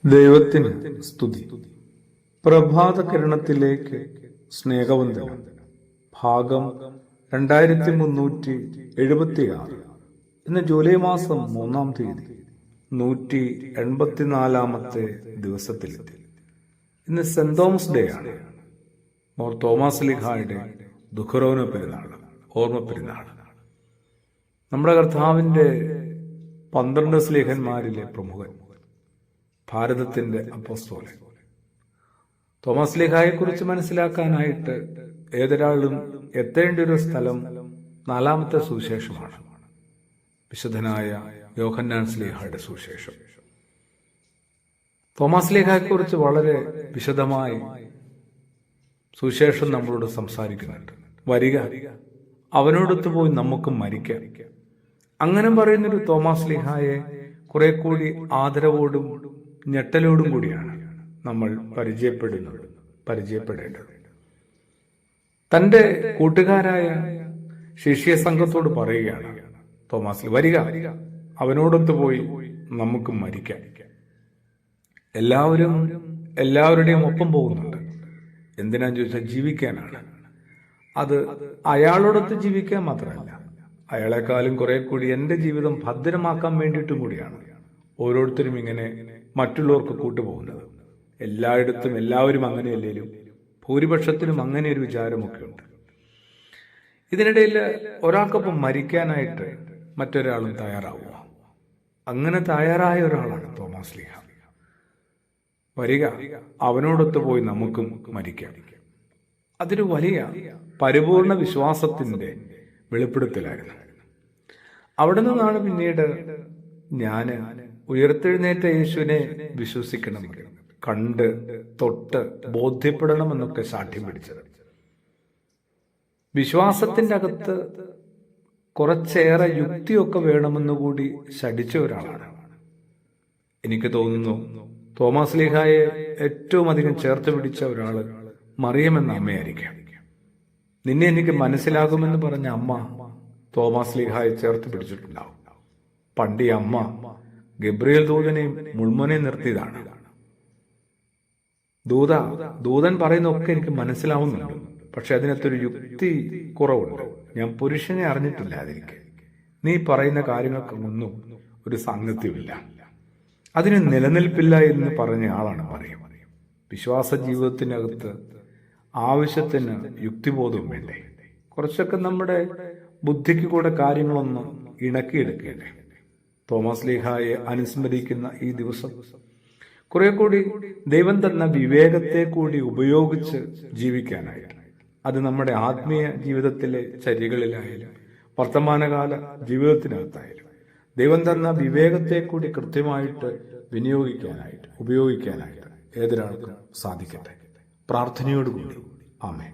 ദൈവത്തിന് സ്തുതി. പ്രഭാത കിരണത്തിലേക്ക് സ്നേഹവന്ദനം. ഭാഗം 2376. ഇന്ന് ജൂലൈ മാസം 3-ാം തീയതി, 184-ാമത്തെ ദിവസത്തിലെത്തി. ഇന്ന് സെന്റ് തോമസ് ഡേ ആണ്. മോർ തോമസ് ലീഹായുടെ ദുഃഖരോന പെരുന്നാൾ, ഓർമ്മ പെരുന്നാൾ. നമ്മുടെ കർത്താവിന്റെ 12 സ്ലീഹന്മാരിലെ പ്രമുഖൻ, ഭാരതത്തിന്റെ അപ്പോസ്തലൻ. തോമസ് ലീഹായെ കുറിച്ച് മനസ്സിലാക്കാനായിട്ട് ഏതൊരാളും എത്തേണ്ട ഒരു സ്ഥലം 4-ാമത്തെ സുവിശേഷമാണ്, വിശുദ്ധനായ യോഹന്നാൻ ശ്ലീഹായുടെ സുവിശേഷം. തോമസ് ലീഹായെ കുറിച്ച് വളരെ വിശദമായി സുവിശേഷം നമ്മളോട് സംസാരിക്കുന്നുണ്ട്. വരിക, അവനോടൊത്ത് പോയി നമുക്ക് മരിക്കാം. അങ്ങനെ പറയുന്നൊരു തോമസ് ലീഹായെ കുറെ കൂടി ആദരവോടും ഞെട്ടലോടും കൂടിയാണ് നമ്മൾ പരിചയപ്പെടേണ്ടത്. തന്റെ കൂട്ടുകാരായ ശിഷ്യ സംഘത്തോട് പറയുകയാണ് തോമസ്, വരിക, അവനോടൊത്ത് പോയി നമുക്ക് മരിക്കാം. എല്ലാവരുടെയും ഒപ്പം പോകുന്നുണ്ട്. എന്തിനാന്ന് ചോദിച്ചാൽ ജീവിക്കാനാണ്. അത് അയാളോടൊത്ത് ജീവിക്കാൻ മാത്രമല്ല, അയാളെക്കാളും കുറെ കൂടി എന്റെ ജീവിതം ഭദ്രമാക്കാൻ വേണ്ടിയിട്ടും കൂടിയാണ് ഓരോരുത്തരും ഇങ്ങനെ മറ്റുള്ളവർക്ക് കൂട്ടുപോകുന്നത്. എല്ലായിടത്തും എല്ലാവരും അങ്ങനെയല്ലേലും ഭൂരിപക്ഷത്തിനും അങ്ങനെ ഒരു വിചാരമൊക്കെ ഉണ്ട്. ഇതിനിടയിൽ ഒരാൾക്കൊപ്പം മരിക്കാനായിട്ട് മറ്റൊരാളും തയ്യാറാവുക. അങ്ങനെ തയ്യാറായ ഒരാളാണ് തോമസ് ലീഹ. വരിക, അവനോടൊത്ത് പോയി നമുക്കും മരിക്കാം. അതൊരു വലിയ പരിപൂർണ വിശ്വാസത്തിന്റെ വെളിപ്പെടുത്തലായിരുന്നു. അവിടെ നിന്നാണ് പിന്നീട് ഞാന് ഉയർത്തെഴുന്നേറ്റ യേശുവിനെ വിശ്വസിക്കണമെങ്കിൽ കണ്ട് തൊട്ട് ബോധ്യപ്പെടണമെന്നൊക്കെ സാക്ഷ്യം പിടിച്ചത്. വിശ്വാസത്തിന്റെ അകത്ത് കുറച്ചേറെ യുക്തിയൊക്കെ വേണമെന്നുകൂടി ശഠിച്ച ഒരാളാണ്. എനിക്ക് തോന്നുന്നു തോമസ് ലീഹായെ ഏറ്റവും അധികം ചേർത്ത് പിടിച്ച ഒരാള് മറിയം എന്ന അമ്മയായിരിക്കാം. നിന്നെ എനിക്ക് മനസ്സിലാകുമെന്ന് പറഞ്ഞ അമ്മ തോമസ് ലീഹായെ ചേർത്ത് പിടിച്ചിട്ടുണ്ടാവും. പണ്ട് ഈ അമ്മ ഗബ്രിയേൽ ദൂതനെയും മുൾമുനെയും നിർത്തിയതാണ്. ദൂതൻ പറയുന്നതൊക്കെ എനിക്ക് മനസ്സിലാവുന്നുണ്ട്, പക്ഷെ അതിനകത്തൊരു യുക്തി കുറവുണ്ട്. ഞാൻ പുരുഷനെ അറിഞ്ഞിട്ടില്ല, അതിരിക്കെ നീ പറയുന്ന കാര്യങ്ങൾക്കൊന്നും ഒരു സാങ്കത്യമില്ല, അതിന് നിലനിൽപ്പില്ല എന്ന് പറഞ്ഞ ആളാണ് മറിയം. വിശ്വാസ ജീവിതത്തിനകത്ത് ആവശ്യത്തിന് യുക്തിബോധവും വേണ്ടേ? കുറച്ചൊക്കെ നമ്മുടെ ബുദ്ധിക്ക് കൂടെ കാര്യങ്ങളൊന്ന് ഇണക്കിയെടുക്കേണ്ടേ? തോമസ് ലീഹായെ അനുസ്മരിക്കുന്ന ഈ ദിവസം കുറെ കൂടി ദൈവം തന്ന വിവേകത്തെ കൂടി ഉപയോഗിച്ച് ജീവിക്കാനായിട്ട്, അത് നമ്മുടെ ആത്മീയ ജീവിതത്തിലെ ചര്യകളിലായാലും വർത്തമാനകാല ജീവിതത്തിനകത്തായാലും ദൈവം തന്ന വിവേകത്തെ കൂടി കൃത്യമായിട്ട് ഉപയോഗിക്കാനായിട്ട് ഏതൊരാൾക്കും സാധിക്കട്ടെ. പ്രാർത്ഥനയോടുകൂടി ആമേൻ.